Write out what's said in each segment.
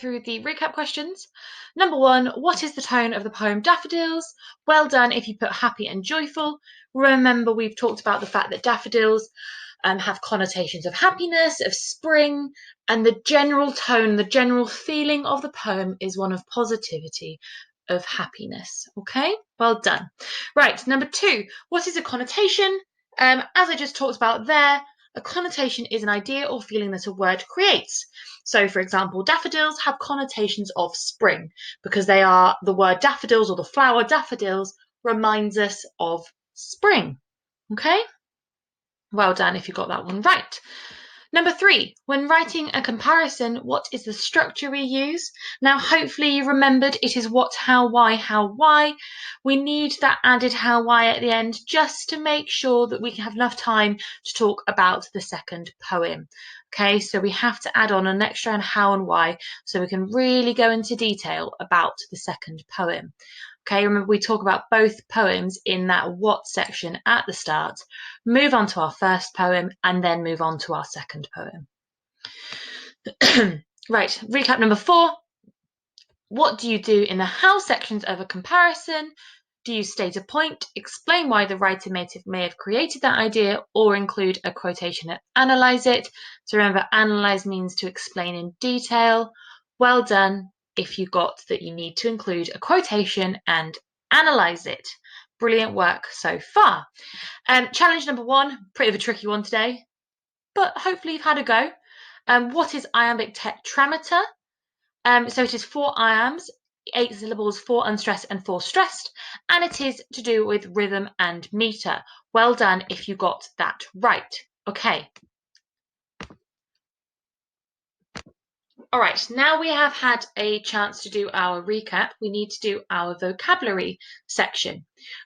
through the recap questions. Number 1, what is the tone of the poem Daffodils? Well done if you put happy and joyful. Remember, we've talked about the fact that daffodils have connotations of happiness, of spring, and the general tone, the general feeling of the poem is one of positivity, of happiness. Okay, well done. Right, number 2, what is a connotation? As I just talked about there, a connotation is an idea or feeling that a word creates. So, for example, daffodils have connotations of spring because they are the word daffodils, or the flower daffodils reminds us of spring. Okay? Well done if you got that one right. Number 3, when writing a comparison, what is the structure we use? Now, hopefully you remembered it is what, how, why. We need that added how, why at the end just to make sure that we have enough time to talk about the second poem. Okay, so we have to add on an extra and how and why so we can really go into detail about the second poem. Okay, remember we talk about both poems in that what section at the start, move on to our first poem, and then move on to our second poem. Right, recap number 4. What do you do in the how sections of a comparison? Do you state a point, explain why the writer may have created that idea, or include a quotation and analyse it? So remember, analyse means to explain in detail. Well done if you got that you need to include a quotation and analyse it. Brilliant work so far. Challenge number 1, pretty of a tricky one today, but hopefully you've had a go. What is iambic tetrameter? So it is 4 iambs, 8 syllables, 4 unstressed and 4 stressed, and it is to do with rhythm and meter. Well done if you got that right. Okay. All right, now we have had a chance to do our recap, we need to do our vocabulary section.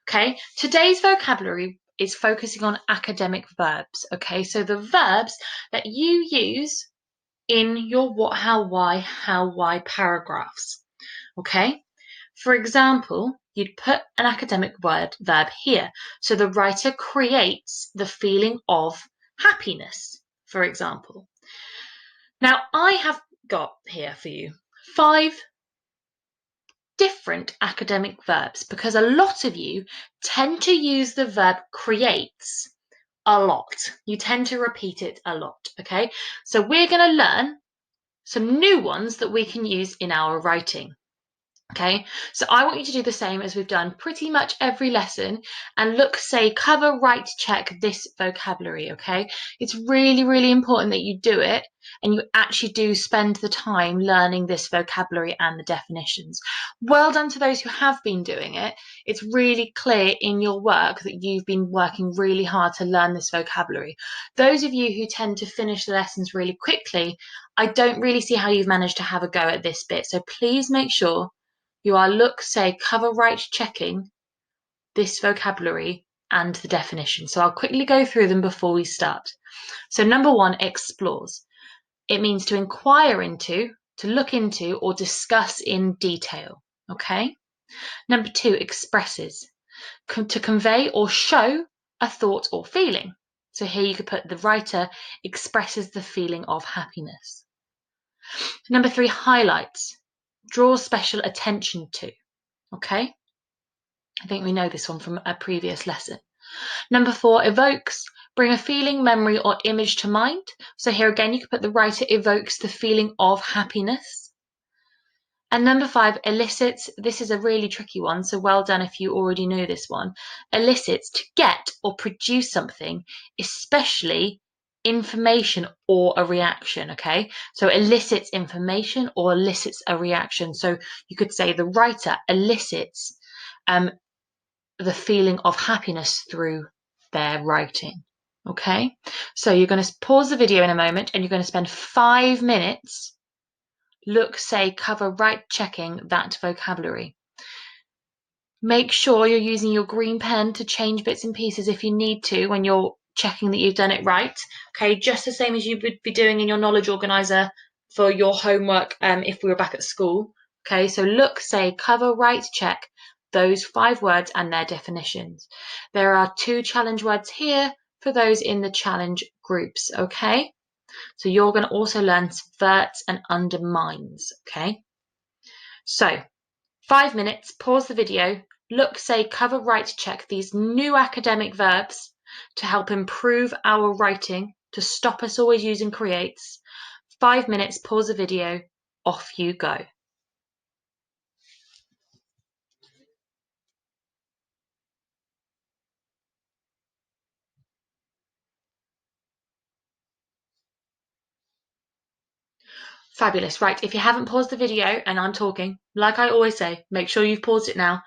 Okay, today's vocabulary is focusing on academic verbs. Okay, so the verbs that you use in your what, how, why paragraphs. Okay, for example, you'd put an academic verb here. So the writer creates the feeling of happiness, for example. Now, I have got here for you 5 different academic verbs because a lot of you tend to use the verb creates a lot. You tend to repeat it a lot, okay? So we're going to learn some new ones that we can use in our writing. Okay, so I want you to do the same as we've done pretty much every lesson and look, say, cover, write, check this vocabulary, okay? It's really, really important that you do it and you actually do spend the time learning this vocabulary and the definitions. Well done to those who have been doing it. It's really clear in your work that you've been working really hard to learn this vocabulary. Those of you who tend to finish the lessons really quickly, I don't really see how you've managed to have a go at this bit. So please make sure you are cover, write, checking this vocabulary and the definition. So I'll quickly go through them before we start. So number 1, explores. It means to inquire into, to look into, or discuss in detail. Okay. Number 2, expresses. To convey or show a thought or feeling. So here you could put the writer expresses the feeling of happiness. Number 3, highlights. Draw special attention to. Okay, I think we know this one from a previous lesson. Number 4, evokes. Bring a feeling, memory, or image to mind. So here again, you could put the writer evokes the feeling of happiness. And number 5, elicits. This is a really tricky one, so well done if you already know this one. Elicits, to get or produce something, especially information or a reaction, okay? So elicits information or elicits a reaction. So you could say the writer elicits the feeling of happiness through their writing, okay? So you're going to pause the video in a moment and you're going to spend 5 minutes cover, write, checking that vocabulary. Make sure you're using your green pen to change bits and pieces if you need to when you're checking that you've done it right. Okay, just the same as you would be doing in your knowledge organizer for your homework if we were back at school. Okay, so cover, write, check those 5 words and their definitions. There are 2 challenge words here for those in the challenge groups, okay? So you're going to also learn subverts and undermines, okay? So 5 minutes, pause the video, look, say, cover, write, check these new academic verbs to help improve our writing, to stop us always using creates. 5 minutes, pause the video, off you go. Fabulous. Right, if you haven't paused the video and I'm talking, like I always say, make sure you've paused it now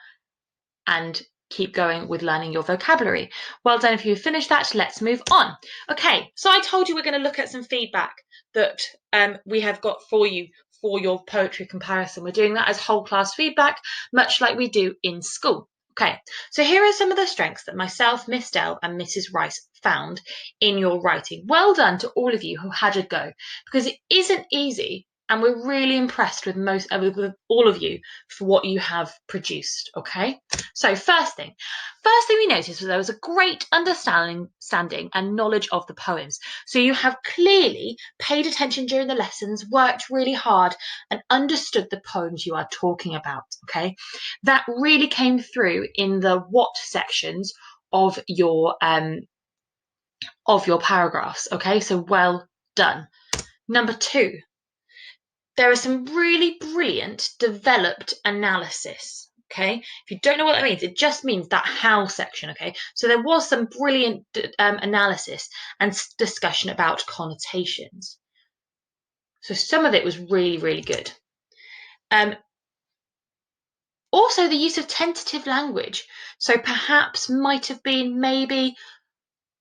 and keep going with learning your vocabulary. Well done if you've finished that. Let's move on. Okay, so I told you we're going to look at some feedback that we have got for you for your poetry comparison. We're doing that as whole class feedback, much like we do in school. Okay, so here are some of the strengths that myself, Miss Dell and Mrs. Rice found in your writing. Well done to all of you who had a go, because it isn't easy and we're really impressed with with all of you for what you have produced, okay? So first thing we noticed was there was a great understanding and knowledge of the poems. So you have clearly paid attention during the lessons, worked really hard and understood the poems you are talking about, okay? That really came through in the what sections of your paragraphs, okay? So well done. Number 2, there is some really brilliant developed analysis. Okay, if you don't know what that means, it just means that how section. Okay, so there was some brilliant analysis and discussion about connotations. So some of it was really, really good. Also, the use of tentative language. So perhaps might have been maybe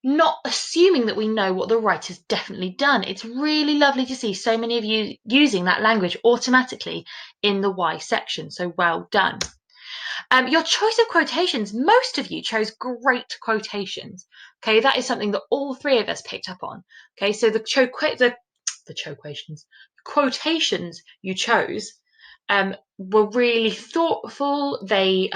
not assuming that we know what the writer's definitely done. It's really lovely to see so many of you using that language automatically in the why section, so well done. Your choice of quotations, most of you chose great quotations. Okay, that is something that all 3 of us picked up on. Okay, so the quotations you chose were really thoughtful. They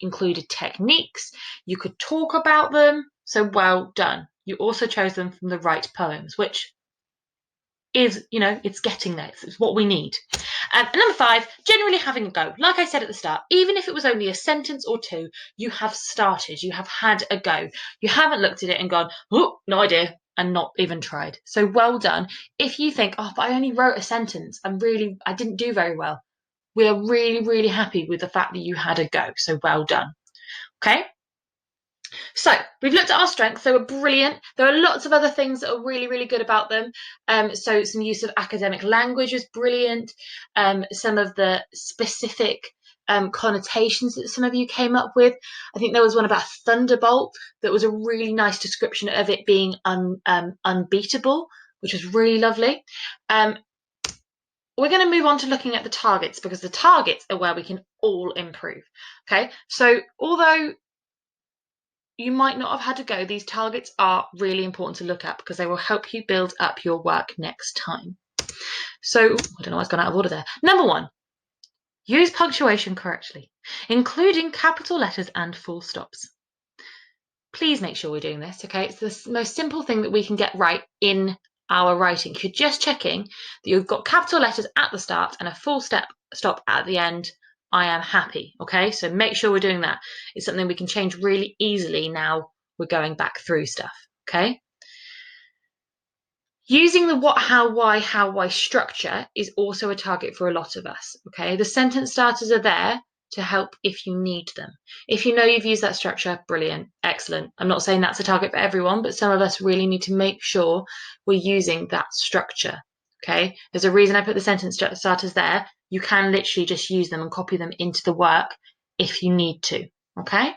included techniques. You could talk about them. So well done. You also chose them from the right poems, which is, it's getting there. It's what we need. And number 5, generally having a go. Like I said at the start, even if it was only a sentence or 2, you have started, you have had a go. You haven't looked at it and gone, oh, no idea, and not even tried. So well done. If you think, oh, but I only wrote a sentence, I didn't do very well. We are really, really happy with the fact that you had a go. So well done. Okay. So we've looked at our strengths. They were brilliant. There are lots of other things that are really, really good about them. So some use of academic language was brilliant. Some of the specific connotations that some of you came up with. I think there was one about thunderbolt that was a really nice description of it being unbeatable, which was really lovely. We're going to move on to looking at the targets, because the targets are where we can all improve. Okay, so although you might not have had to go, these targets are really important to look at because they will help you build up your work next time. So, I don't know why it's gone out of order there. Number 1, use punctuation correctly, including capital letters and full stops. Please make sure we're doing this, okay? It's the most simple thing that we can get right in our writing. If you're just checking that you've got capital letters at the start and a full stop at the end, I am happy, okay? So make sure we're doing that. It's something we can change really easily now we're going back through stuff, okay? Using the what, how, why structure is also a target for a lot of us, okay? The sentence starters are there to help if you need them. If you know you've used that structure, brilliant, excellent. I'm not saying that's a target for everyone, but some of us really need to make sure we're using that structure, okay? There's a reason I put the sentence starters there. You can literally just use them and copy them into the work if you need to, okay?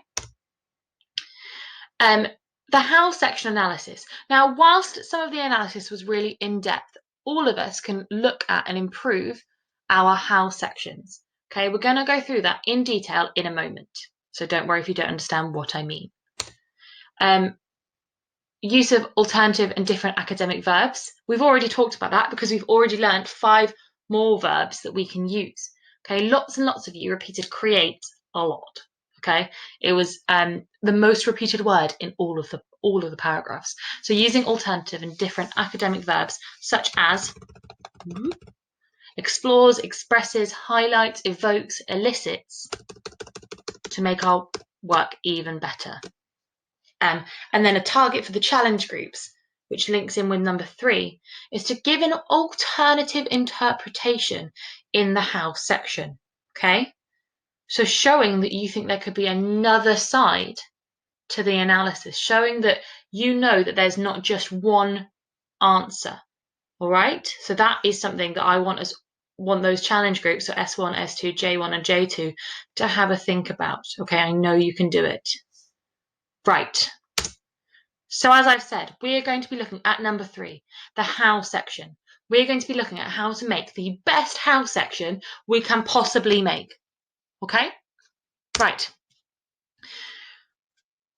The how section analysis. Now, whilst some of the analysis was really in-depth, all of us can look at and improve our how sections. Okay, we're going to go through that in detail in a moment. So don't worry if you don't understand what I mean. Use of alternative and different academic verbs. We've already talked about that because we've already learned 5 more verbs that we can use. Okay, lots and lots of you repeated create a lot. Okay, it was the most repeated word in all of all of the paragraphs. So using alternative and different academic verbs such as explores, expresses, highlights, evokes, elicits to make our work even better. And then a target for the challenge groups, which links in with number 3, is to give an alternative interpretation in the how section, okay? So showing that you think there could be another side to the analysis, showing that you know that there's not just one answer, all right? So that is something that I want those challenge groups, so S1, S2, J1 and J2, to have a think about, okay? I know you can do it. Right. So as I've said, we are going to be looking at number 3, the how section. We're going to be looking at how to make the best how section we can possibly make, okay? Right.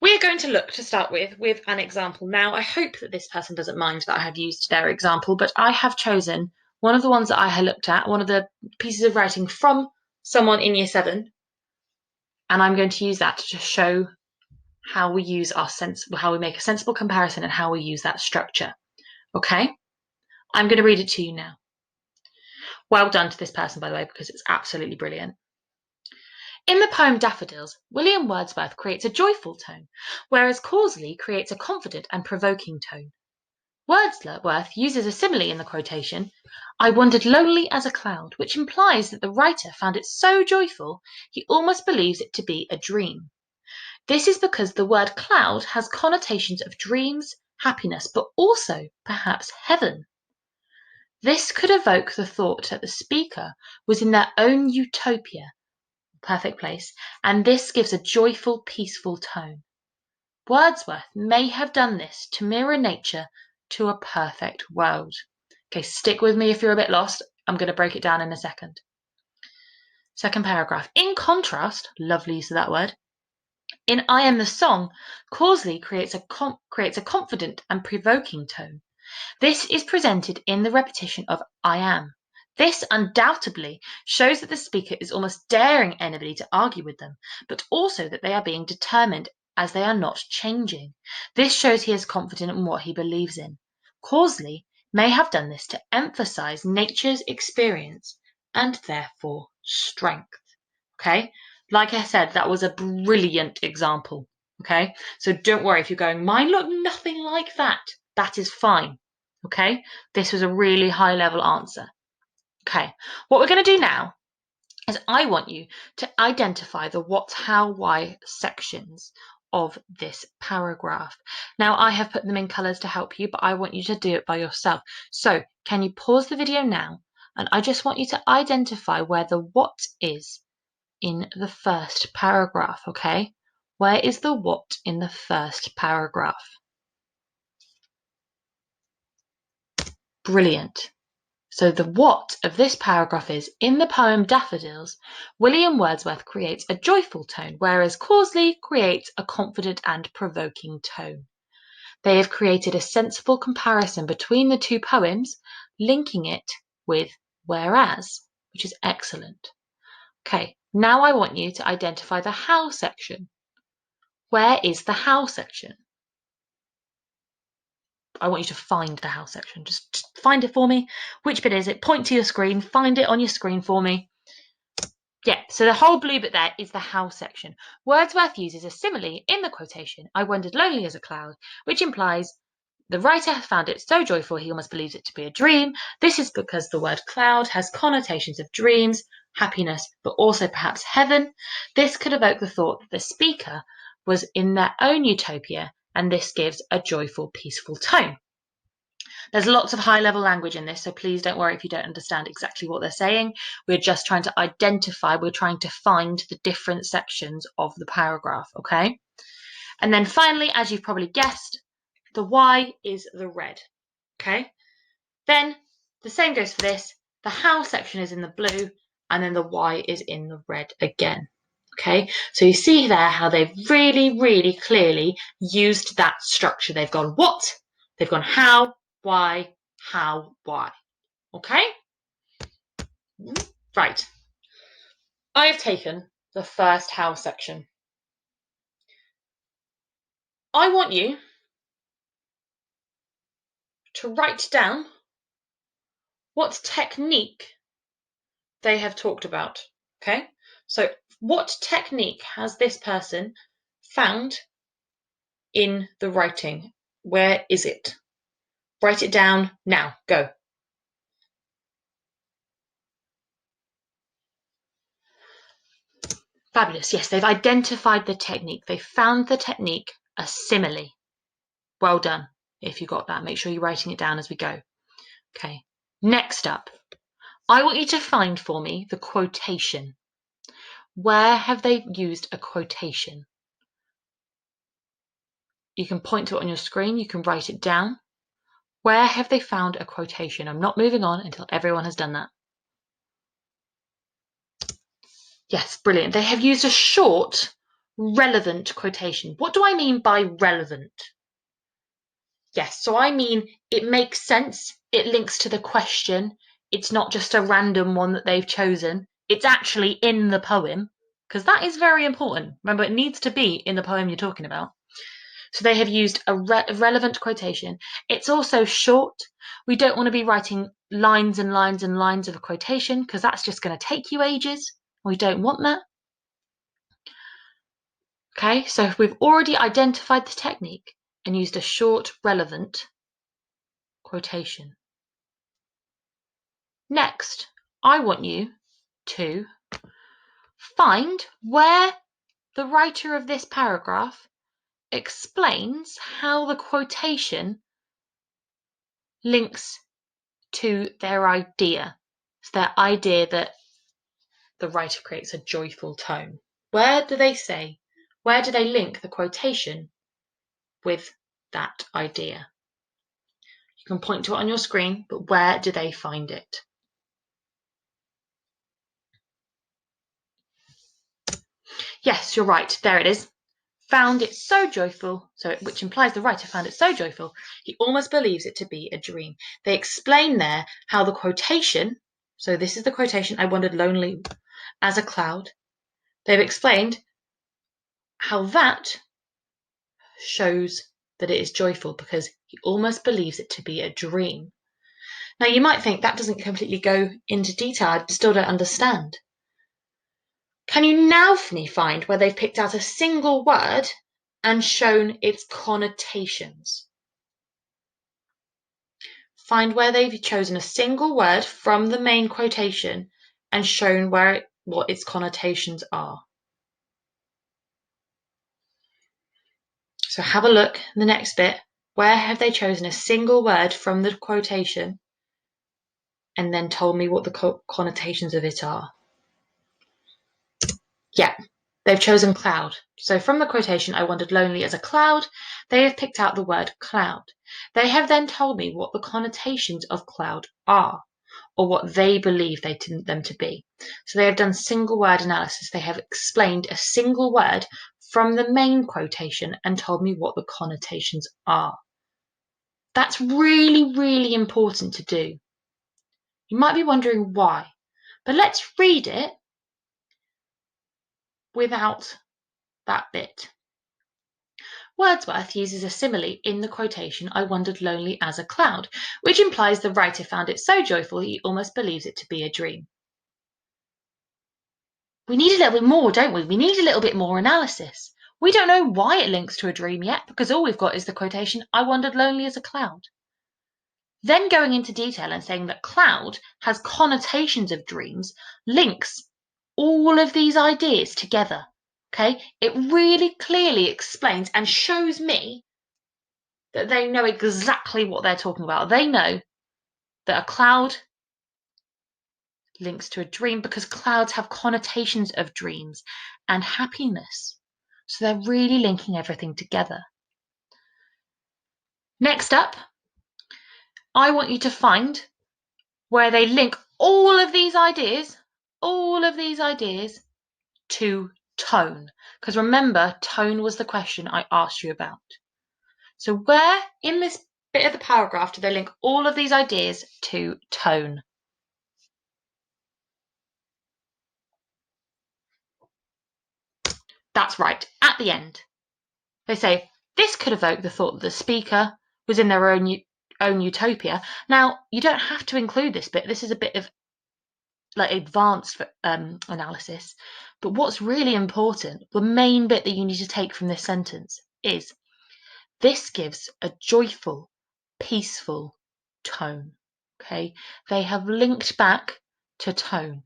We're going to look to start with an example. Now, I hope that this person doesn't mind that I have used their example, but I have chosen one of the ones that I had looked at, one of the pieces of writing from someone in Year 7, and I'm going to use that to show how we use how we make a sensible comparison and how we use that structure. Okay? I'm going to read it to you now. Well done to this person, by the way, because it's absolutely brilliant. In the poem Daffodils, William Wordsworth creates a joyful tone, whereas Causley creates a confident and provoking tone. Wordsworth uses a simile in the quotation, "I wandered lonely as a cloud," which implies that the writer found it so joyful he almost believes it to be a dream. This is because the word cloud has connotations of dreams, happiness, but also perhaps heaven. This could evoke the thought that the speaker was in their own utopia, perfect place, and this gives a joyful, peaceful tone. Wordsworth may have done this to mirror nature to a perfect world. Okay, stick with me if you're a bit lost. I'm going to break it down in a second. Second paragraph. In contrast, lovely use of that word, in I Am the Song, Causley creates a confident and provoking tone. This is presented in the repetition of I am. This undoubtedly shows that the speaker is almost daring anybody to argue with them, but also that they are being determined as they are not changing. This shows he is confident in what he believes in. Causley may have done this to emphasize nature's experience and therefore strength. Okay? Like I said, that was a brilliant example. Okay? So don't worry if you're going, mine look nothing like that. That is fine. Okay? This was a really high level answer. Okay. What we're going to do now is I want you to identify the what, how, why sections of this paragraph. Now, I have put them in colours to help you, but I want you to do it by yourself. So can you pause the video now? And I just want you to identify where the what is in the first paragraph, okay? Where is the what in the first paragraph? Brilliant. So the what of this paragraph is, in the poem Daffodils, William Wordsworth creates a joyful tone, whereas Causley creates a confident and provoking tone. They have created a sensible comparison between the two poems, linking it with whereas, which is excellent. Okay, now I want you to identify the how section. Where is the how section? I want you to find the how section. Just find it for me. Which bit is it? Point to your screen. Find it on your screen for me. Yeah, so the whole blue bit there is the how section. Wordsworth uses a simile in the quotation, "I wandered lonely as a cloud," which implies the writer found it so joyful he almost believes it to be a dream. This is because the word cloud has connotations of dreams, happiness, but also perhaps heaven. This could evoke the thought that the speaker was in their own utopia, and this gives a joyful, peaceful tone. There's lots of high-level language in this, so please don't worry if you don't understand exactly what they're saying. We're just trying to identify, we're trying to find the different sections of the paragraph, okay? And then finally, as you've probably guessed, the why is the red, okay? Then the same goes for this. The how section is in the blue, and then the why is in the red again. Okay, so you see there how they've really, really clearly used that structure. They've gone what, they've gone how, why, how, why. Okay? Right. I have taken the first how section. I want you to write down what technique they have talked about. Okay, so what technique has this person found in the writing? Where is it? Write it down now. Go. Fabulous. Yes, they've identified the technique. They found the technique, a simile. Well done. If you got that, make sure you're writing it down as we go. Okay. Next up, I want you to find for me the quotation. Where have they used a quotation? You can point to it on your screen. You can write it down. Where have they found a quotation? I'm not moving on until everyone has done that. Yes, brilliant. They have used a short, relevant quotation. What do I mean by relevant? Yes, so I mean it makes sense. It links to the question. It's not just a random one that they've chosen. It's actually in the poem, because that is very important. Remember, it needs to be in the poem you're talking about. So they have used a relevant quotation. It's also short. We don't want to be writing lines and lines and lines of a quotation because that's just going to take you ages. We don't want that. Okay, so we've already identified the technique and used a short, relevant quotation. Next, I want you to find where the writer of this paragraph explains how the quotation links to their idea. It's their idea that the writer creates a joyful tone. Where do they say, where do they link the quotation with that idea? You can point to it on your screen, but where do they find it? Yes, you're right. There it is. Found it so joyful, which implies the writer found it so joyful, he almost believes it to be a dream. They explain there how the quotation, so this is the quotation, I wandered lonely as a cloud. They've explained how that shows that it is joyful because he almost believes it to be a dream. Now, you might think that doesn't completely go into detail. I still don't understand. Can you now for me find where they've picked out a single word and shown its connotations? Find where they've chosen a single word from the main quotation and shown what its connotations are. So have a look in the next bit. Where have they chosen a single word from the quotation and then told me what the connotations of it are? Yeah, they've chosen cloud. So from the quotation, I wandered lonely as a cloud, they have picked out the word cloud. They have then told me what the connotations of cloud are, or what they believe them to be. So they have done single word analysis. They have explained a single word from the main quotation and told me what the connotations are. That's really, really important to do. You might be wondering why, but let's read it without that bit. Wordsworth uses a simile in the quotation, I wandered lonely as a cloud, which implies the writer found it so joyful he almost believes it to be a dream. We need a little bit more, don't we? We need a little bit more analysis. We don't know why it links to a dream yet, because all we've got is the quotation, I wandered lonely as a cloud. Then going into detail and saying that cloud has connotations of dreams links all of these ideas together. Okay, it really clearly explains and shows me that they know exactly what they're talking about. They know that a cloud links to a dream because clouds have connotations of dreams and happiness. So they're really linking everything together. Next up, I want you to find where they link all of these ideas to tone. Because remember, tone was the question I asked you about. So where in this bit of the paragraph do they link all of these ideas to tone? That's right, at the end. They say, this could evoke the thought that the speaker was in their own own utopia. Now, you don't have to include this bit. This is a bit of like advanced analysis. But what's really important, the main bit that you need to take from this sentence is this gives a joyful, peaceful tone. Okay, they have linked back to tone.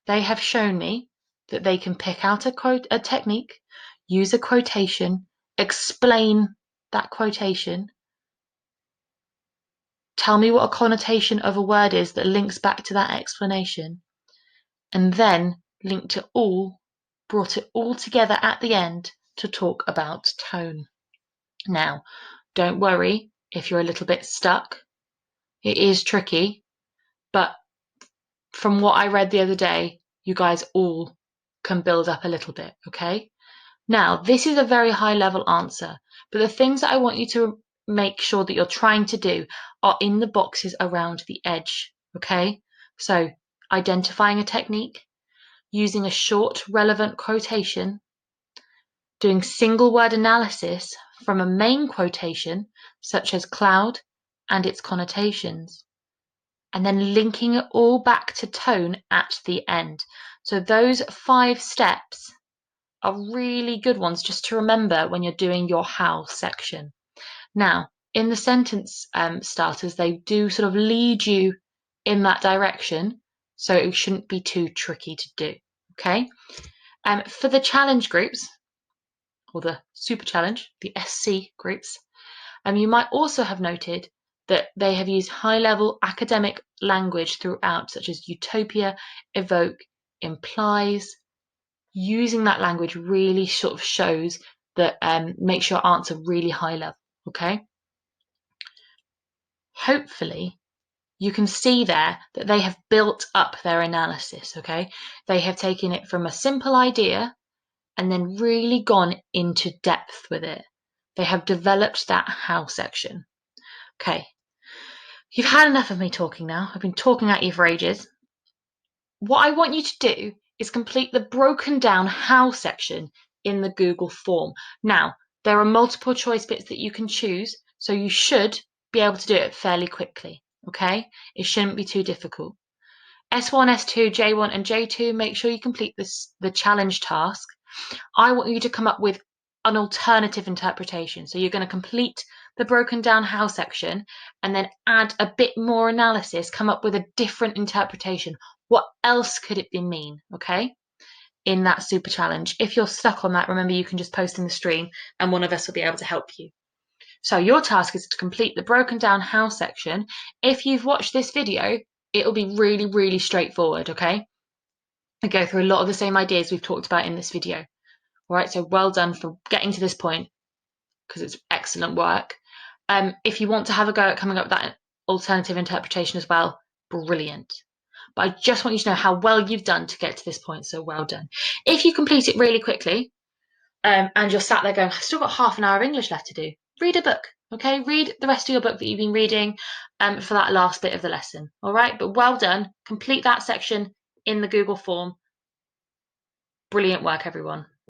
They have shown me that they can pick out a technique, use a quotation, explain that quotation, tell me what a connotation of a word is that links back to that explanation, and then linked it all, brought it all together at the end to talk about tone. Now, don't worry if you're a little bit stuck. It is tricky, but from what I read the other day, you guys all can build up a little bit, okay? Now, this is a very high level answer, but the things that I want you to make sure that you're trying to do are in the boxes around the edge, okay? So, identifying a technique, using a short, relevant quotation, doing single word analysis from a main quotation, such as cloud and its connotations, and then linking it all back to tone at the end. So those 5 steps are really good ones just to remember when you're doing your how section. Now, in the sentence starters, they do sort of lead you in that direction, so it shouldn't be too tricky to do, okay? For the challenge groups, or the super challenge, the SC groups, you might also have noted that they have used high-level academic language throughout, such as utopia, evoke, implies. Using that language really sort of shows that makes your answer really high level, okay? Hopefully, you can see there that they have built up their analysis, okay? They have taken it from a simple idea and then really gone into depth with it. They have developed that how section. Okay, you've had enough of me talking now. I've been talking at you for ages. What I want you to do is complete the broken down how section in the Google form. Now, there are multiple choice bits that you can choose, so you should be able to do it fairly quickly, okay? It shouldn't be too difficult. S1, S2, J1 and J2, make sure you complete the challenge task. I want you to come up with an alternative interpretation. So you're going to complete the broken down how section and then add a bit more analysis, come up with a different interpretation. What else could it be mean? Okay, in that super challenge. If you're stuck on that, remember you can just post in the stream and one of us will be able to help you. So your task is to complete the broken down how section. If you've watched this video, it'll be really, really straightforward, okay? I go through a lot of the same ideas we've talked about in this video. All right, so well done for getting to this point because it's excellent work. If you want to have a go at coming up with that alternative interpretation as well, brilliant. But I just want you to know how well you've done to get to this point, so well done. If you complete it really quickly and you're sat there going, I've still got half an hour of English left to do, read a book, okay? Read the rest of your book that you've been reading for that last bit of the lesson, all right? But well done. Complete that section in the Google form. Brilliant work, everyone.